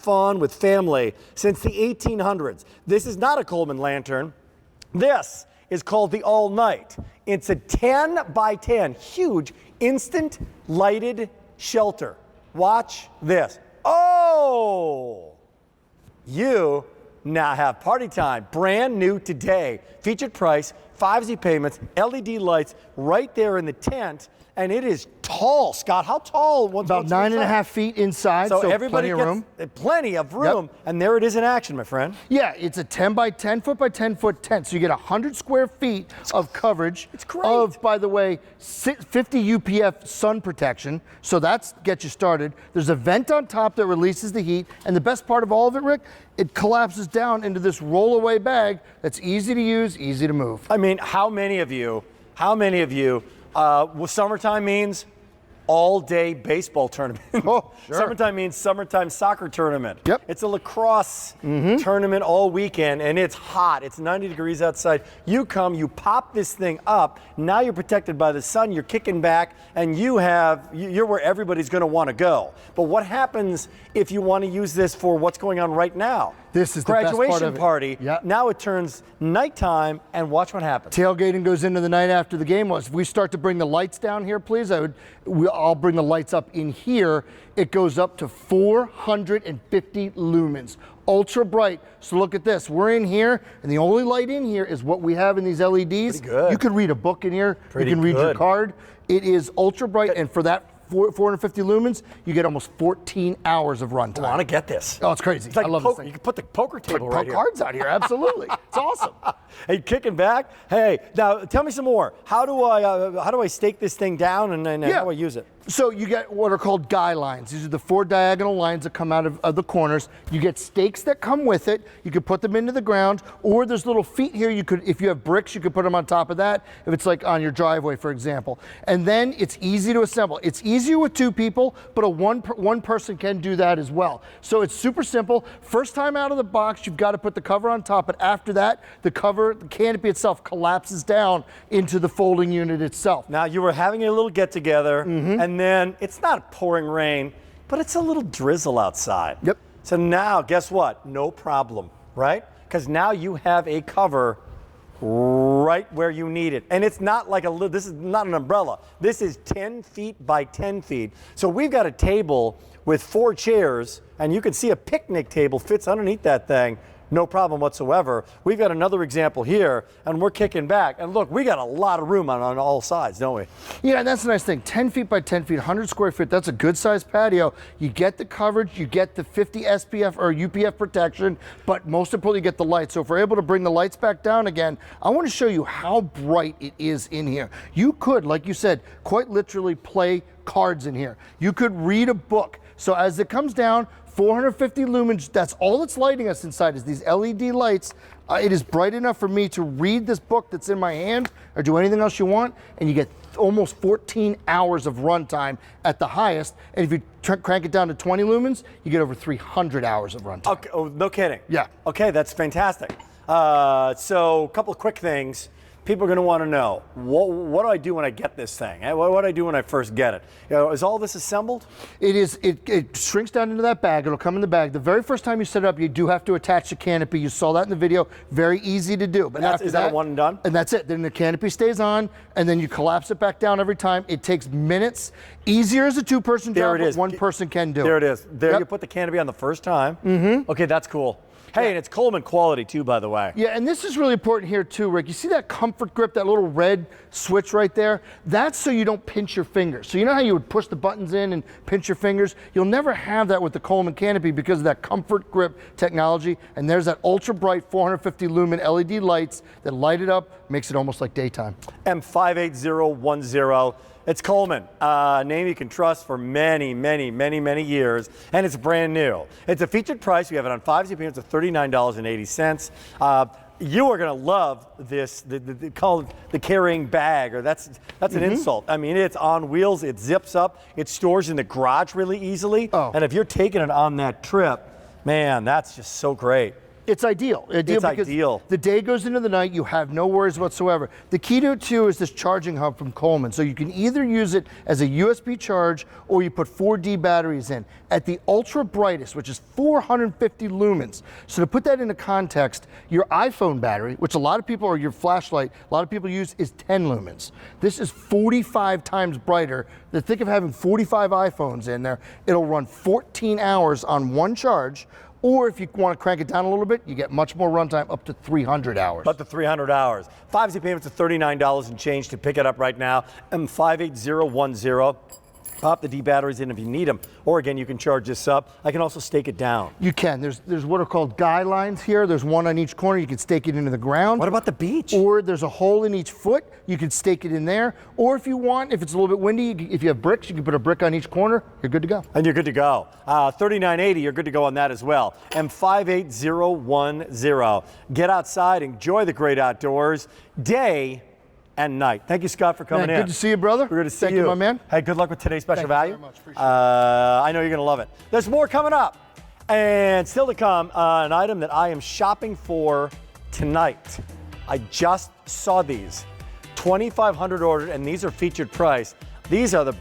fun with family since the 1800s. This is not a Coleman lantern. This is called the All Night. It's a 10 by 10, huge, instant lighted shelter. Watch this. Oh! You now have party time. Brand new today. Featured price, 5Z payments, LED lights right there in the tent. And it is tall, Scott. How tall? About 9.5 feet inside, so everybody plenty of room. Plenty of room, Yep. and there it is in action, my friend. Yeah, it's a 10 by 10 foot by 10 foot tent, so you get 100 square feet of coverage. It's great. Of, by the way, 50 UPF sun protection, so that's get you started. There's a vent on top that releases the heat, and the best part of all of it, Rick, it collapses down into this roll-away bag that's easy to use, easy to move. I mean, how many of you, what summertime means? All-day baseball tournament. Oh, sure. Summertime means summertime soccer tournament. Yep. It's a lacrosse tournament all weekend, and it's hot. It's 90 degrees outside. You come, you pop this thing up. Now you're protected by the sun. You're kicking back, and you're where everybody's going to want to go. But what happens if you want to use this for what's going on right now? This is the best part of it. Graduation party. Yep. Now it turns nighttime, and watch what happens. Tailgating goes into the night after the game. If we start to bring the lights down here, please, I'll bring the lights up in here. It goes up to 450 lumens, ultra bright. So look at this. We're in here, and the only light in here is what we have in these LEDs. Pretty good. You could read a book in here. Pretty you can read your good. card. It is ultra bright, and for that 450 lumens, you get almost 14 hours of runtime. I want to get this. Oh, it's crazy. It's like I love this thing. You can put the poker table Put right here. cards out here, absolutely. It's awesome. Hey, kicking back. Hey, now tell me some more. How do I stake this thing down and how do I use it? So you get what are called guy lines. These are the 4 diagonal lines that come out of the corners. You get stakes that come with it. You could put them into the ground, or there's little feet here. You could, if you have bricks, you could put them on top of that. If it's like on your driveway, for example. And then it's easy to assemble. It's easier with 2 people, but one person can do that as well. So it's super simple. First time out of the box, you've got to put the cover on top, but after that, the canopy itself collapses down into the folding unit itself. Now you were having a little get together, and then it's not pouring rain, but it's a little drizzle outside. Yep. So now, guess what? No problem, right? Because now you have a cover right where you need it. And it's not like this is not an umbrella. This is 10 feet by 10 feet. So we've got a table with 4 chairs, and you can see a picnic table fits underneath that thing. No problem whatsoever. We've got another example here, and we're kicking back. And look, we got a lot of room on all sides, don't we? Yeah, and that's the nice thing. 10 feet by 10 feet, 100 square feet, that's a good sized patio. You get the coverage, you get the 50 SPF or UPF protection, but most importantly, you get the lights. So if we're able to bring the lights back down again, I want to show you how bright it is in here. You could, like you said, quite literally play cards in here. You could read a book. So as it comes down, 450 lumens, that's all that's lighting us inside is these LED lights. It is bright enough for me to read this book that's in my hand or do anything else you want, and you get almost 14 hours of runtime at the highest. And if you crank it down to 20 lumens, you get over 300 hours of runtime. Okay, oh, no kidding. Yeah. Okay, that's fantastic. So a couple of quick things. People are going to want to know, what do I do when I get this thing? What do I do when I first get it? Is all this assembled? It is. It shrinks down into that bag. It'll come in the bag. The very first time you set it up, you do have to attach the canopy. You saw that in the video. Very easy to do. But is that a one and done? And that's it. Then the canopy stays on, and then you collapse it back down every time. It takes minutes. Easier as a 2-person job, but 1 person can do it. There it is. There Yep. you put the canopy on the first time. Okay, that's cool. Hey, and it's Coleman quality too, by the way. Yeah, and this is really important here too, Rick. You see that comfort grip, that little red switch right there? That's so you don't pinch your fingers. So you know how you would push the buttons in and pinch your fingers? You'll never have that with the Coleman canopy because of that comfort grip technology. And there's that ultra bright 450 lumen LED lights that light it up, makes it almost like daytime. M58010. It's Coleman, a name you can trust for many, many, many, many years, and it's brand new. It's a featured price. We have it on 5Z payments of $39.80. You are going to love this, called the carrying bag, or that's an insult. I mean, it's on wheels, it zips up, it stores in the garage really easily, and if you're taking it on that trip, man, that's just so great. It's ideal. It's because ideal. The day goes into the night, you have no worries whatsoever. The key to it too is this charging hub from Coleman. So you can either use it as a USB charge or you put 4D batteries in. At the ultra brightest, which is 450 lumens. So to put that into context, your iPhone battery, which a lot of people, or your flashlight, a lot of people use, is 10 lumens. This is 45 times brighter. Think of having 45 iPhones in there. It'll run 14 hours on one charge. Or if you want to crank it down a little bit, you get much more runtime, up to 300 hours. Up to 300 hours. 5Z payments of $39 and change to pick it up right now. M58010. Pop the D batteries in if you need them. Or again, you can charge this up. I can also stake it down. You can. There's what are called guy lines here. There's one on each corner. You can stake it into the ground. What about the beach? Or there's a hole in each foot. You can stake it in there. Or if you want, if it's a little bit windy, if you have bricks, you can put a brick on each corner. You're good to go. And you're good to go. $39.80, you're good to go on that as well. M58010. Get outside, enjoy the great outdoors, day and night. Thank you, Scott, for coming in. Good to see you, brother. We're good to see Thank you, my man. Hey, good luck with today's special value. Thank you very much. Appreciate it. I know you're going to love it. There's more coming up. And still to come, an item that I am shopping for tonight. I just saw these. 2,500 ordered, and these are featured price. These are the